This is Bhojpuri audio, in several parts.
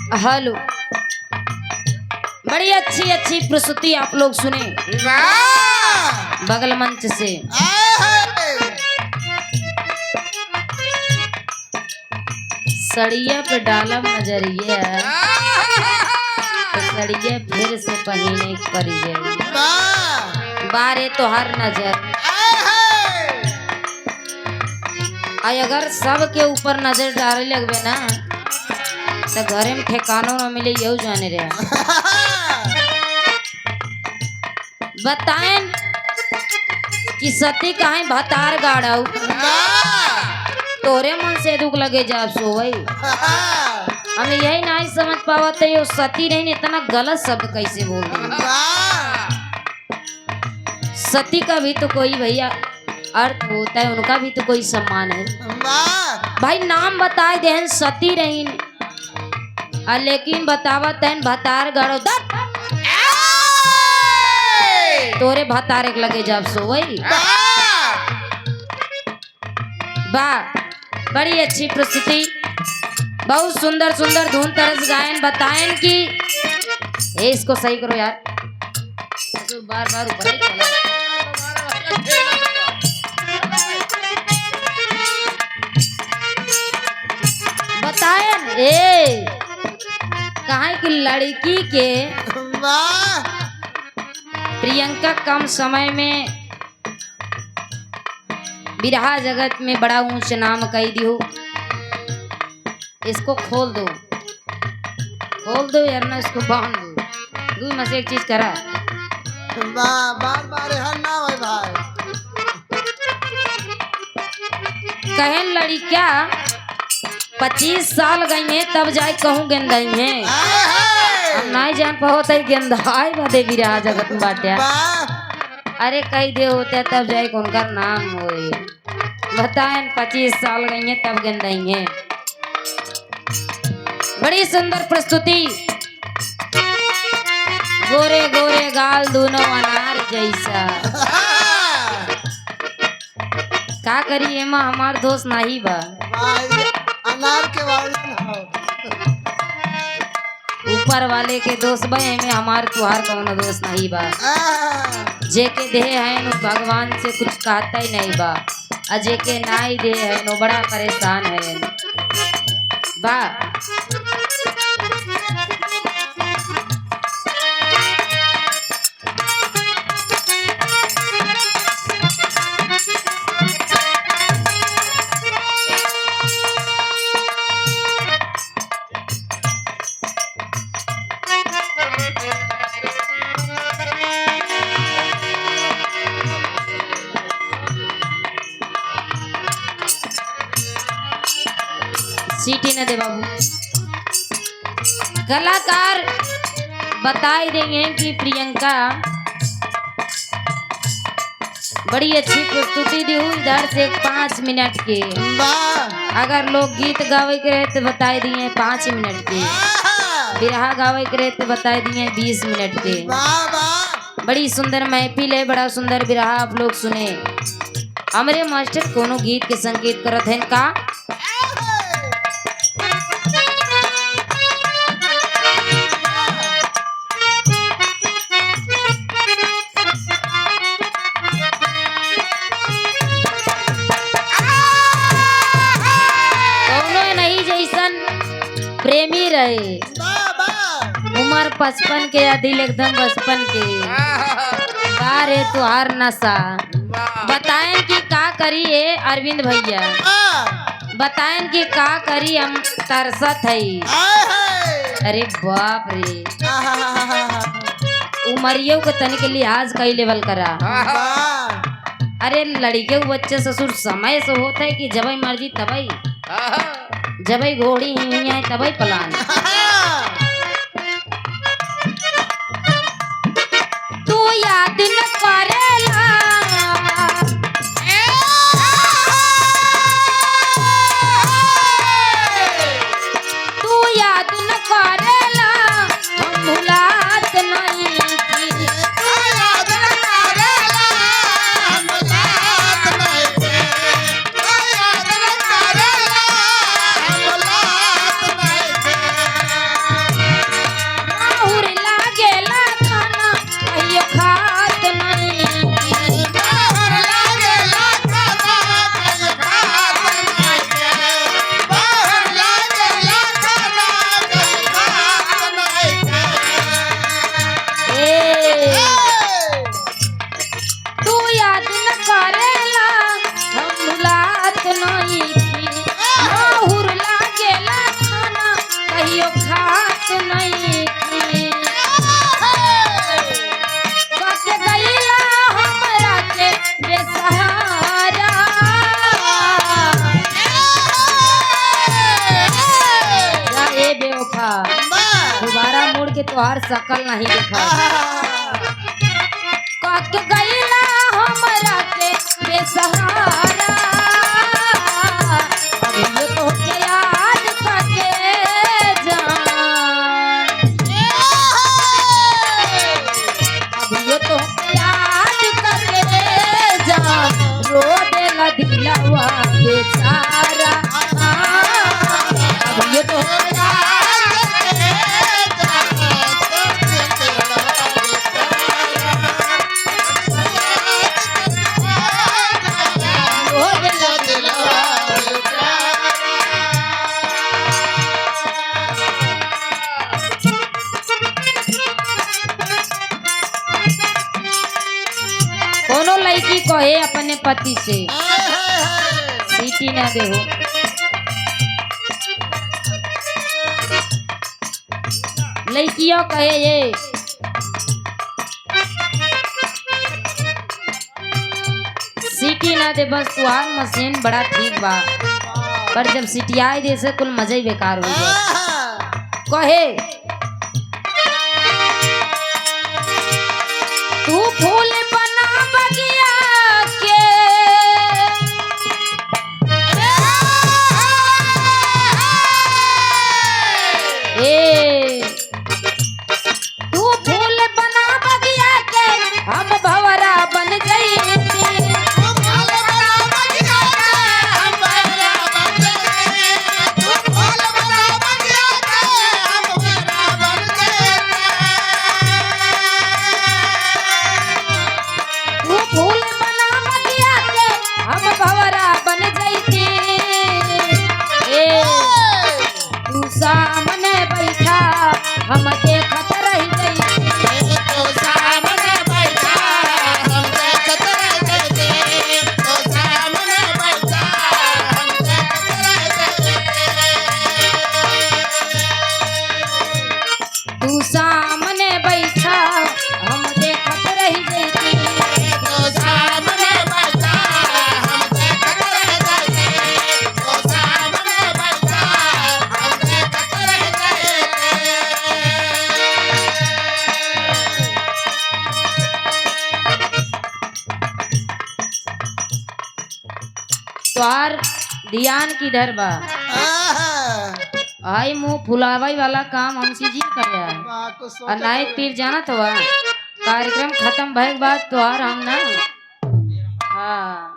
हेलो, बड़ी अच्छी अच्छी प्रस्तुति आप लोग सुने बगल मंच से। सड़िया पे डालम नजरिया तो सड़िया फिर से पहने पर जाई बारे तो हर नजर आई अगर सब के ऊपर नजर डाले लगबे ना तो घरे में ठेकानो न मिले यू जाने रहे। बताएं कि सती कहीं भतार गाड़ाऊ तोरे मन से दुख लगे जा सो भाई हम यही नहीं समझ पावते यो सती नहीं इतना गलत शब्द कैसे बोल रही। सती का भी तो कोई भैया अर्थ होता है, उनका भी तो कोई सम्मान है भाई। नाम बताए देन सती रही लेकिन बतावा तैन भतार गड़ो तोरे भतार एक लगे जब सो वही वाह। बड़ी अच्छी प्रस्तुति, बहुत सुंदर सुंदर धुन तरस गायन। बताएं कि इसको सही करो यार, तो बार बार ऊपर ही चला। बताएं कहाँ की लड़की के प्रियंका कम समय में बिरहा जगत में बड़ा ऊंच नाम कही दियो। इसको खोल दो यार ना, इसको बांध दो। दू में से एक चीज करा बार बार ना भाई। कहन लड़ी क्या 25 साल गई है तब जाए कहूँ गेंदाई है। हम नहीं जान पाते गेंदाई बदे बिरहा जगत में बाटे। अरे कई दे होते तब जाए उनका नाम होए। बताएं 25 साल गई है तब गेंदाई है। बड़ी सुंदर प्रस्तुति, गोरे गोरे गाल दोनों अनार जैसा। का करी एमा हमार दोस्त नहीं बा अनार के ऊपर वाले के दोस्त बा में हमार तुहार कौन दोस्त नहीं बा। जे के दे है नो भगवान से कुछ कहता ही नहीं बा, अजे के नाई दे है नो बड़ा परेशान है बा। सीटी न दे बाबू। कलाकार बताई देंगे कि प्रियंका बड़ी अच्छी प्रस्तुति दी हुई इधर से 5 मिनट के। अगर लोग गीत गावे के रहे तो बताई दिए 5 मिनट के, बिरहा गावे के रहे तो बताई दिए 20 मिनट के। बड़ी सुंदर महफिल है, बड़ा सुंदर बिरहा आप लोग सुने। हमारे मास्टर कोनो गीत के संकेत करत हैं का प्रेमी रहे उम्र 55 के या दिल एकदम 55 के बारे तुहार नशा। बताएं कि का करी है अरविंद भैया, बताएं कि का करी हम तरसत है। अरे बाप रे, उमरियों के तनिक लिहाज कई लेवल करा। अरे लड़के बच्चे ससुर समय से होता है कि जब मर्जी तबई जबई घोड़ी ही है तबई पलान। तू याद न करेला तू याद न करेला हम भुलात नहीं कहियो खात नहीं की काके गईला हमरा के बेसहारा जा ए बेवफा दोबारा मुड़ के तोहार शकल नहीं दिखा काके गईला हमरा के बेसहारा अब ये तो के याद करके जान अब ये तो के याद करके जान रो देला दिलवा बेचारा अब ये तो कोनो लड़की कहे अपने पति से सीटी ना देहो लड़कियों कहे ये सीटी ना दे बस तुहार मशीन बड़ा ठीक बा पर जब सीटियाई दे से कुल मजा ही बेकार हो जाए कहे तू फूल बना बगिया के ए तू फूल बना बगिया के हम भंवरा बन गई सामने बैठा हम देखत रह गई तो सामने बैठा हम देखत रह गई तो सामने बैठा हम देखत रह गई तू सामने बैठा हम देखत रह गई तो सामने बैठा हम देखत रह गई तो सामने बैठा हम देखत रह गई तोहार ध्यान किधर बा आई मुंह फुलावाई वाला काम हमसे जी कर रहा है और नायक पीर जाना तो कार्यक्रम खत्म भय के बाद तोहार हम ना हाँ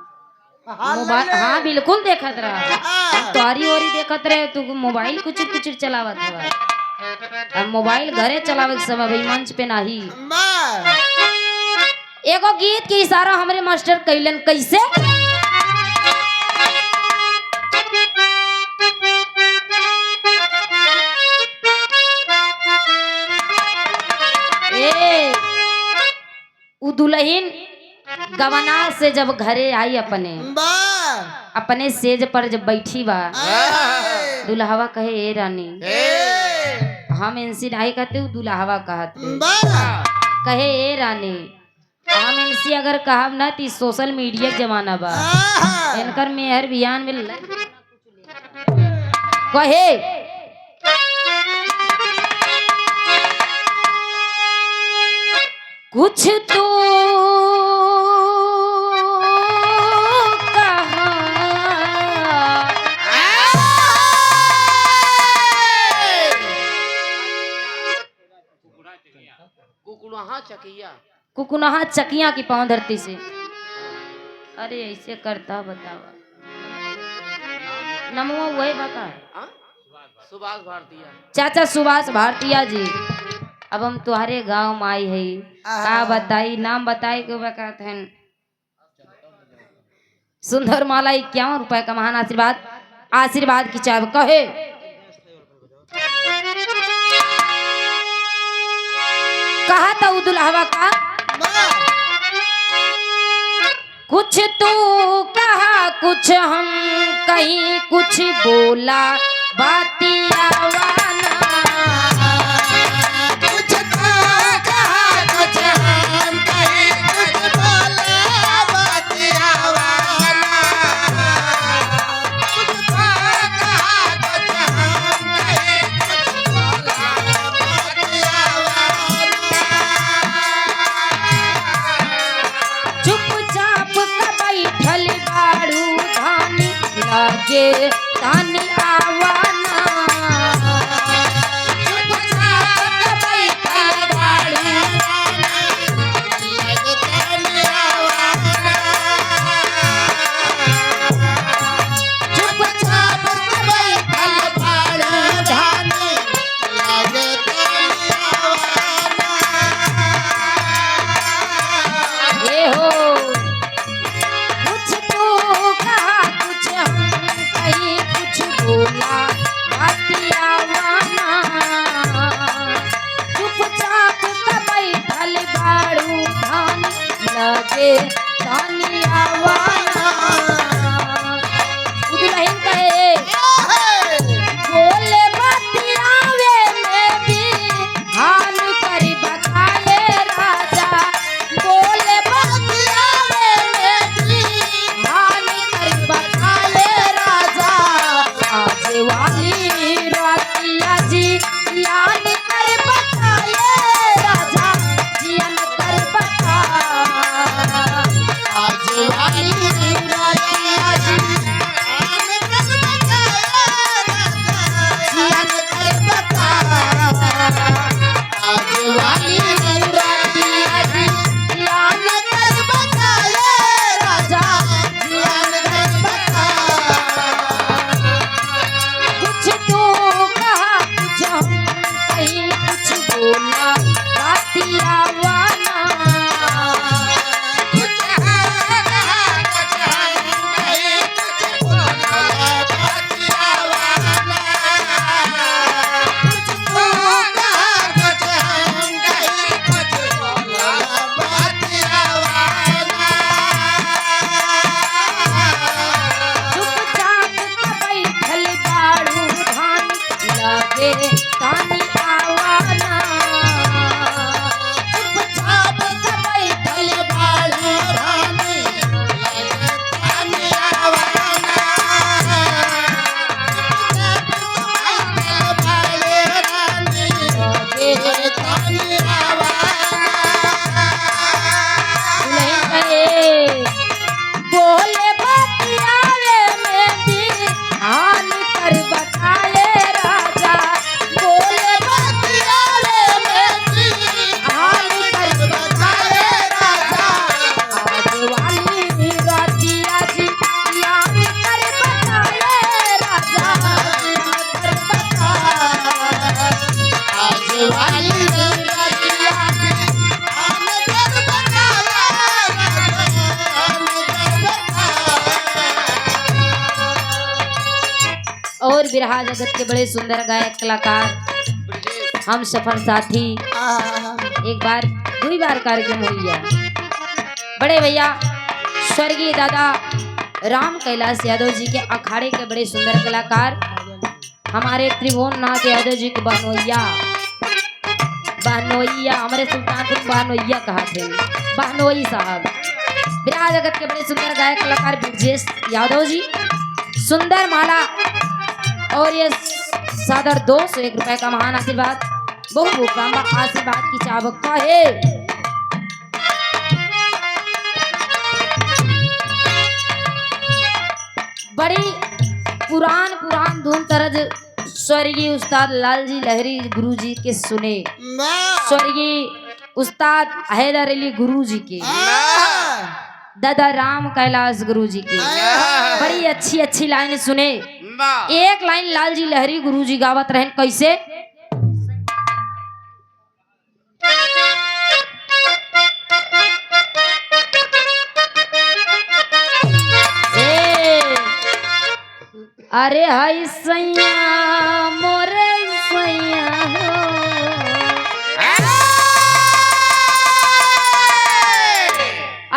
मोबाइल हाँ बिल्कुल देखत रहा तोहारी ओरी देखत रहे तू मोबाइल कुछ कुछ चलावत हुआ अब मोबाइल घरे चलावे के समय भाई मंच पे नहीं एगो गीत के इशारा हमरे मास्टर कैलन कैसे उ दुल्हन गवना से जब घरे आई अपने सेज पर जब बैठी बा दुल्हवा कहे ए रानी हम इनसे नहीं कहते दुल्हवा कहते कहे ए रानी हम इनसे अगर कहब ना ती सोशल मीडिया के जमाना बा इनकर मेहर बियान में कहे कुछ तो कुकुनहा चकिया की पांव धरती से अरे ऐसे करता बतावा नमो वही बका सुभाष भारतीय चाचा सुभाष भारतीय जी अब हम तुम्हारे गांव में आई है का बताई नाम बताई के कहते हैं सुंदर माला 51 रुपए का महान आशीर्वाद आशीर्वाद की चाय कहे कहा था दुल्हवा का कुछ तू कहा कुछ हम कहीं कुछ बोला बातिया वाना तानी आवाना चुपचाप से बैठल बाड़ू रानी तानी आवाना बाले रानी के तानी आवाना नहीं कहे बोले बतियावे में भी हानि कर बताए राजा बोले बतियावे में भी हानि कर बताए राजा आज वाली रातिया जी याद कर बताए राजा कर बताए आज वाली रातिया और बिरहा जगत के बड़े सुंदर गायक कलाकार हम सफर साथी एक बार दुई बार कार्यक्रम हुई है बड़े भैया स्वर्गीय दादा राम कैलाश यादव जी के अखाड़े के बड़े सुंदर कलाकार हमारे त्रिभुवन नाथ यादव जी के बहनोइया हमारे सुल्तानपुर बहनोइया कहा थे बहनोई साहब बिरहा जगत के बड़े सुंदर गायक कलाकार ब्रजेश यादव जी सुंदर माला और ये सादर 201 रुपए का महान आशीर्वाद बहु भूखाम्बा आशीर्वाद की चाबुक है बड़ी पुरान धुन तरज स्वर्गीय उस्ताद लालजी लहरी गुरुजी के सुने स्वर्गीय उस्ताद हैदर अली गुरुजी के दादा राम कैलाश गुरुजी की बड़ी अच्छी लाइन सुने एक लाइन लालजी लहरी गुरुजी गावत रहन कैसे अरे हाय सैया मोरे सैया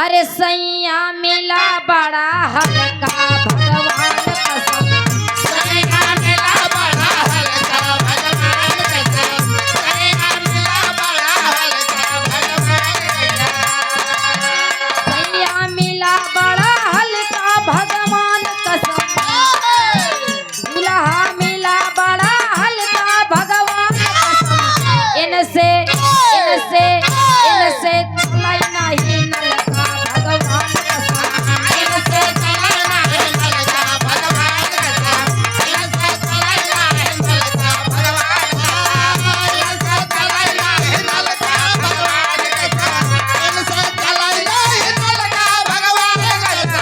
अरे सैया मिला बड़ा हल्का भगवान कसम सैया मिला बड़ा हल्का भगवान कसम सैया मिला बड़ा हल्का भगवान कसम सैया मिला बड़ा हल्का भगवान कसम दुल्हा मिला बड़ा हल्का भगवान कसम इनसे चलाई नहीं नलका भगवान कसम इनसे चलना है नलका भगवान कसम इनसे चलना है नलका भगवान इनसे चलना है नलका भगवान कसम इनसे चलना है नलका भगवान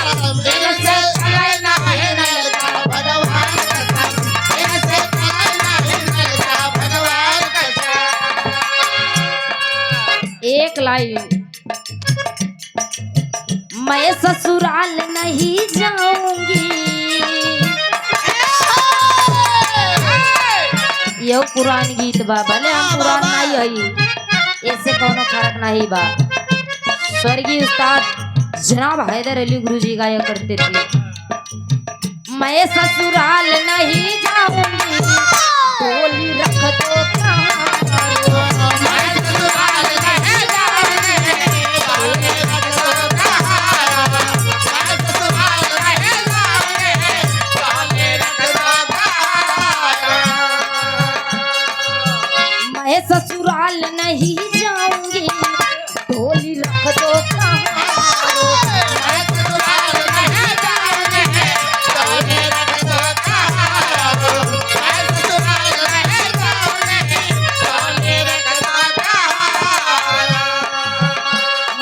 कसम इनसे चलना है नलका भगवान कसम इनसे चलना है नलका भगवान कसम एक लाइन मैं ससुराल नहीं जाऊंगी ये पुरान गीत बा भले हम पुरान नहीं हई ऐसे कोनो फर्क नहीं बा स्वर्गीय उस्ताद जनाब हैदर अली गुरुजी गाया करते थे मैं ससुराल नहीं जाऊंगी टोली रख दो कहाँ मैं ससुराल नहीं जाऊंगी टोली रख दो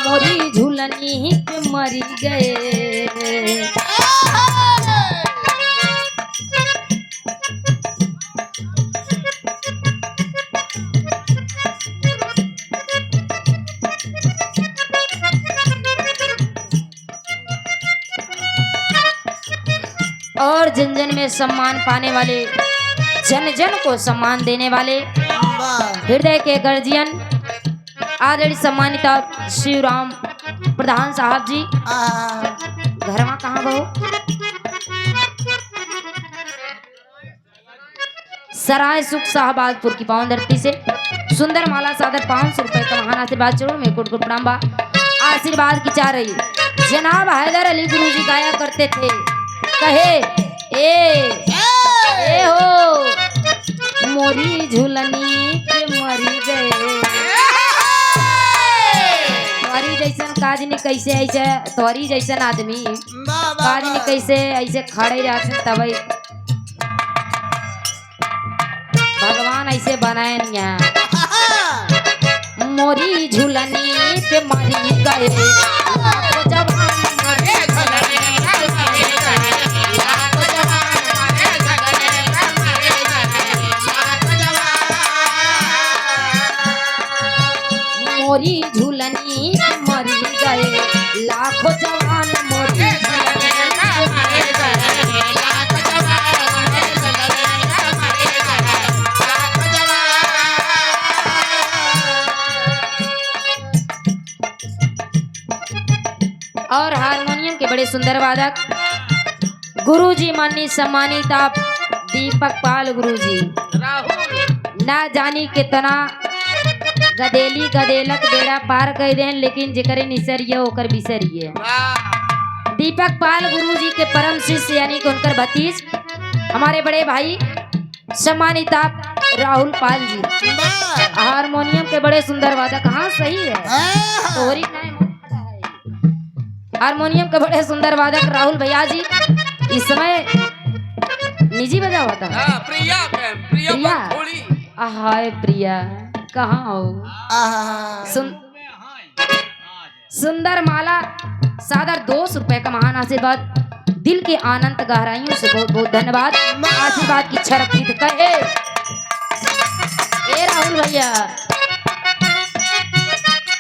मोरी झूलनी पे मरी गए और जन जन में सम्मान पाने वाले जन जन को सम्मान देने वाले हृदय के गर्जियन आदरणीय सम्मानित शिवराम प्रधान साहब जी घरवा कहाँ बहु सराय सुख शाहबाजपुर की पावन धरती से सुंदर माला सादर 500 रुपए का महान आशीर्वाद चढ़ो में कोट कोट प्रणाम बा। आशीर्वाद की चाह रही जनाब हैदर अली गुरु जी गाया करते थे, कहे ए हो मोरी झूलनी के मरी गए, तोरी जैसन काज ने कैसे ऐसे तोरी जैसन आदमी काज ने कैसे ऐसे खड़े रहते तब भगवान ऐसे बनाए नहीं। मोरी झूलनी पे मरी गए लाखों जवान मरे झूलनी पे मरी गए, लाखों जवान मरे झूलनी पे मरी गए, लाखों जवान मोरी झूलनी पे मरी गए, लाखों जवान मोरी झूलनी पे मरी गए, लाखों जवान मोरी झूलनी पे मरी गए, लाखों जवान। और हारमोनियम के बड़े सुंदर वादक गुरुजी माननीय सम्मानित आप दीपक पाल गुरुजी, राहुल ना जानी कितना गदेली गदेलक बेड़ा पार कर दें लेकिन जेकरे निसरिए ओकर बिसरिए। वाह दीपक पाल गुरुजी के परम शिष्य यानी कि उनकर भतीज हमारे बड़े भाई सम्मानित आप राहुल पाल जी, हारमोनियम के बड़े सुंदर वादक। हाँ सही है, तोहरी नहीं हारमोनियम के बड़े सुंदर वादक राहुल भैया जी इस समय निजी बजा हुआ था। हाँ, प्रिया मैम, प्रिया प्रिया? थोड़ी हाय प्रिया कहाँ हो? सुंदर माला सादर 200 रुपए का महान आशीर्वाद दिल के आनंद गहराइयों से बहुत बहुत धन्यवाद। आशीर्वाद की इच्छा रखी तो कहे ए राहुल भैया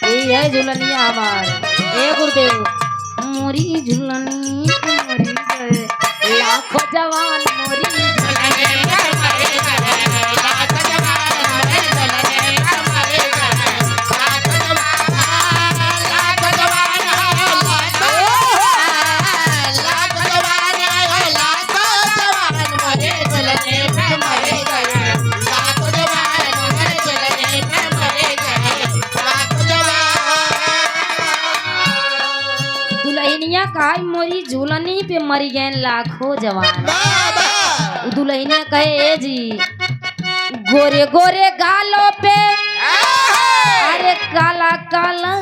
ये है झुलनिया हमार ए गुरुदेव मोरी झुलनी मोरी गए लाखों जवान मोरी झुलनी मोरी गए, लाखों जवान मोरी झुलनी मोरी गए, लाखों जवान, लाखों जवान, लाखों जवान, लाखों जवान मोरी झुलनी मोरी गए, लाखों जवान मोरी झुलनी मोरी गए, लाखों जवान। दुल्हनिया का मोरी झूलनी पे मरी गए लाखों जवान। दुल्हनिया कहे ए जी गोरे गोरे गालों पे अरे काला काला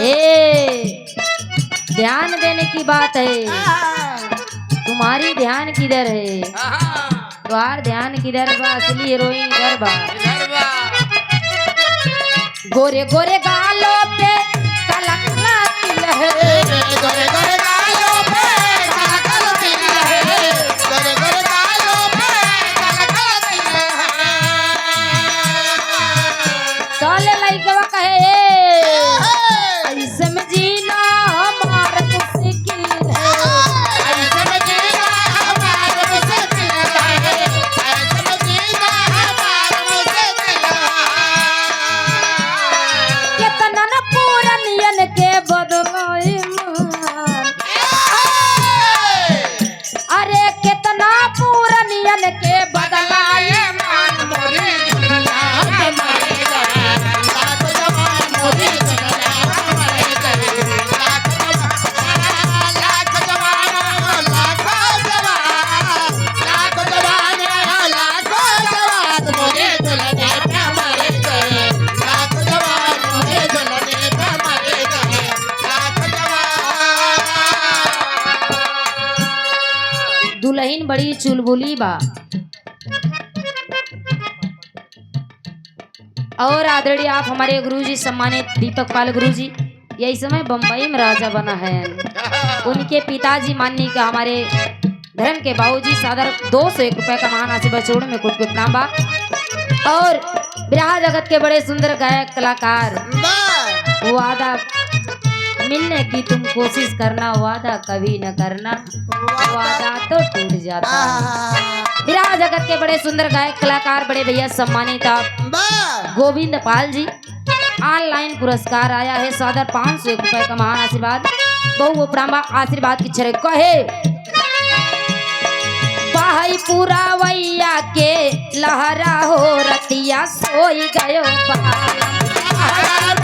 ए ध्यान देने की बात है, तुम्हारी ध्यान किधर है? तुम्हार ध्यान किधर बा? असली हीरोइन इधर बा। गोरे गोरे गालों पे काला काला तिल है, गोरे गोरे गालों पे काला काला तिल है, गोरे गोरे गालों पे काला काला तिल है। चले लइकवा कहे ऐसे में जीना हमार मुश्किल है, ऐसे में जीना हमार मुश्किल है, ऐसे में जीना हमार मुश्किल है। केतना न पूरनियन के बदलाई मान, अरे केतना पूरनियन के बदलाई मान मोरी दुनिया पे मरी गए, लाखों जवान मोरी दुनिया पे मरी गए, लाखों जवान, लाखों जवान, लाखों जवान, लाखों जवान, लाखों जवान मोरी दुनिया पे मरी गए, लाखों जवान मोरी दुनिया पे मरी गए, लाखों जवान। दुल्हन बड़ी चुलबुली बा और आदरणीय आप हमारे गुरुजी सम्मानित दीपक पाल गुरुजी यही समय बम्बई में राजा बना है। उनके पिताजी माननीय का हमारे धर्म के बाबूजी सादर 201 रुपए का महान आशीर्वाद छोड़ में कुट प्रणाम बा। और बिरहा जगत के बड़े सुंदर गायक कलाकार वादा मिलने की तुम कोशिश करना, वादा कभी न करना, वादा तो टूट जाता है। बिरहा जगत के बड़े सुंदर गायक कलाकार बड़े भैया सम्मानित आप गोविंद पाल जी ऑनलाइन पुरस्कार आया है सादर 501 रुपए का महान आशीर्वाद बहु प्रणाम आशीर्वाद की छरे कहे बहाई पूरा वैया के लहरा हो रतिया सोई गयो बालम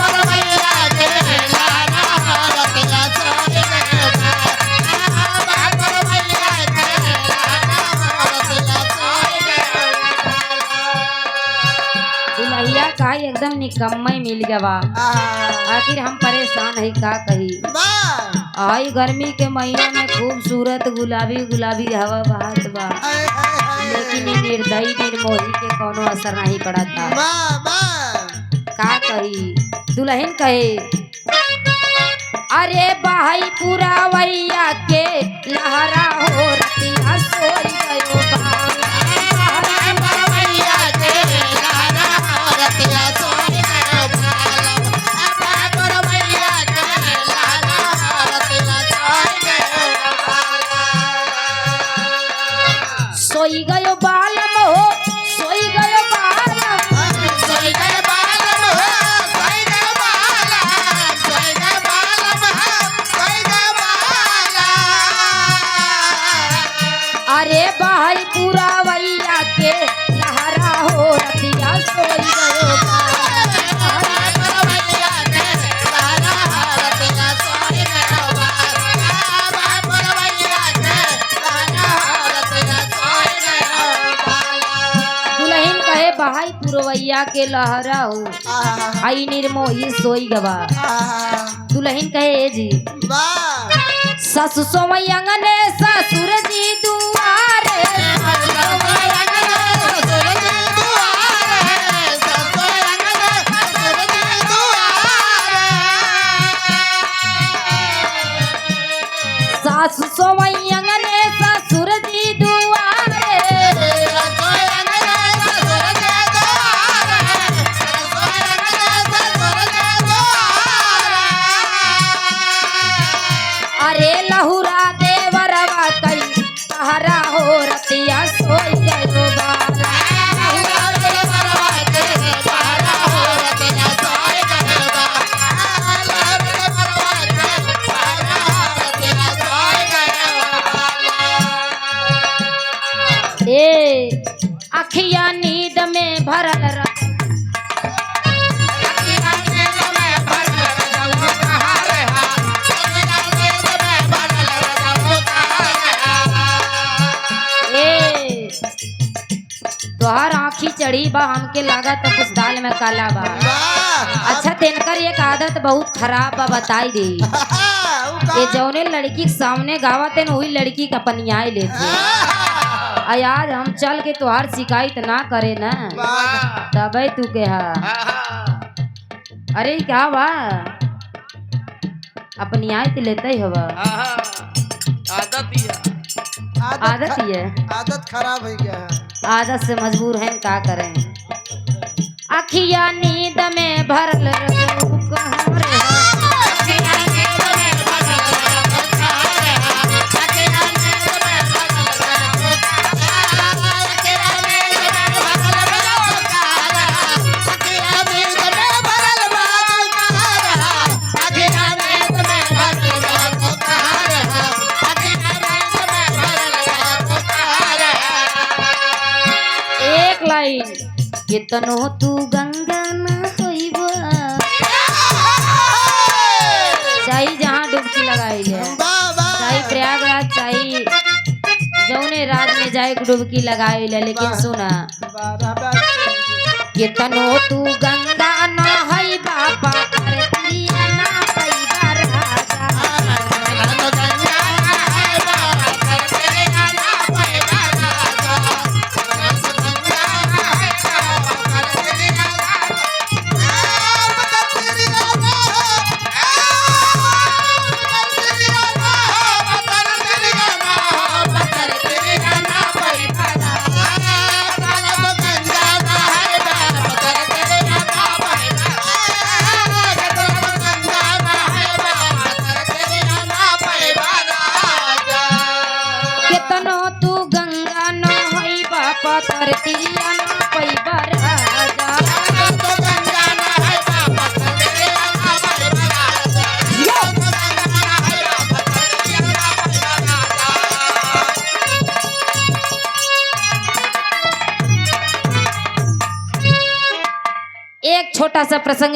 दुल्हिया का एकदम निकम्मा मिल गवा आखिर हम परेशान है का कही आई गर्मी के महीना में खूबसूरत गुलाबी गुलाबी हवा बहत बा लेकिन इ निर्दयी निर्मोही के कोनो असर नहीं पड़ा था का कही दुल्हन कहे अरे भाई पूरा वैया के लहरा हो रतिया सोई गयो बालम सोई गयो बालम हो सोई गयो बालम अरे भाई पूरा वैया के लहरा हो रतिया सोई गयो दुल्हन कहे भाई पुरवैया के लहरा हो आई निर्मोही सोई गवा दुल्हन कहे ए जी ससु सोमयंगने ससुर जी दुआरे सासु सोमयंगने ससुर जी दुआरे अरे लहुरा देवरवा कई सहारा हो रतिया सोई गयो बालम ए अखिया नींद में भरल तोहर आँखी चढ़ी बा हमके लगा तो कुछ दाल में काला बा अच्छा तेनकर एक आदत बहुत खराब बा बताई दे ये जौने लड़की के सामने गावते न वही लड़की का पनियाई लेते आज हम चल के तोहार शिकायत ना करे ना तबे तू के अरे क्या बा अपनी आयत लेते हवा आदत ही है आदत खराब है क्या आदत से मजबूर हैं का करें अखिया नींद में भरल रहू कहाँ रे कितनो तू गंगा न होइबो चाही जहाँ डुबकी लगाई ले चाही प्रयागराज चाही जौने राज में जाए डुबकी लगाई ले लेकिन सुना कितनो तू गंगा न होई बापा कर प्रिया ना पैबा राजा कितनो तू गंगा न होई बापा तर प्रिया ना पैबा राजा एक छोटा सा प्रसंग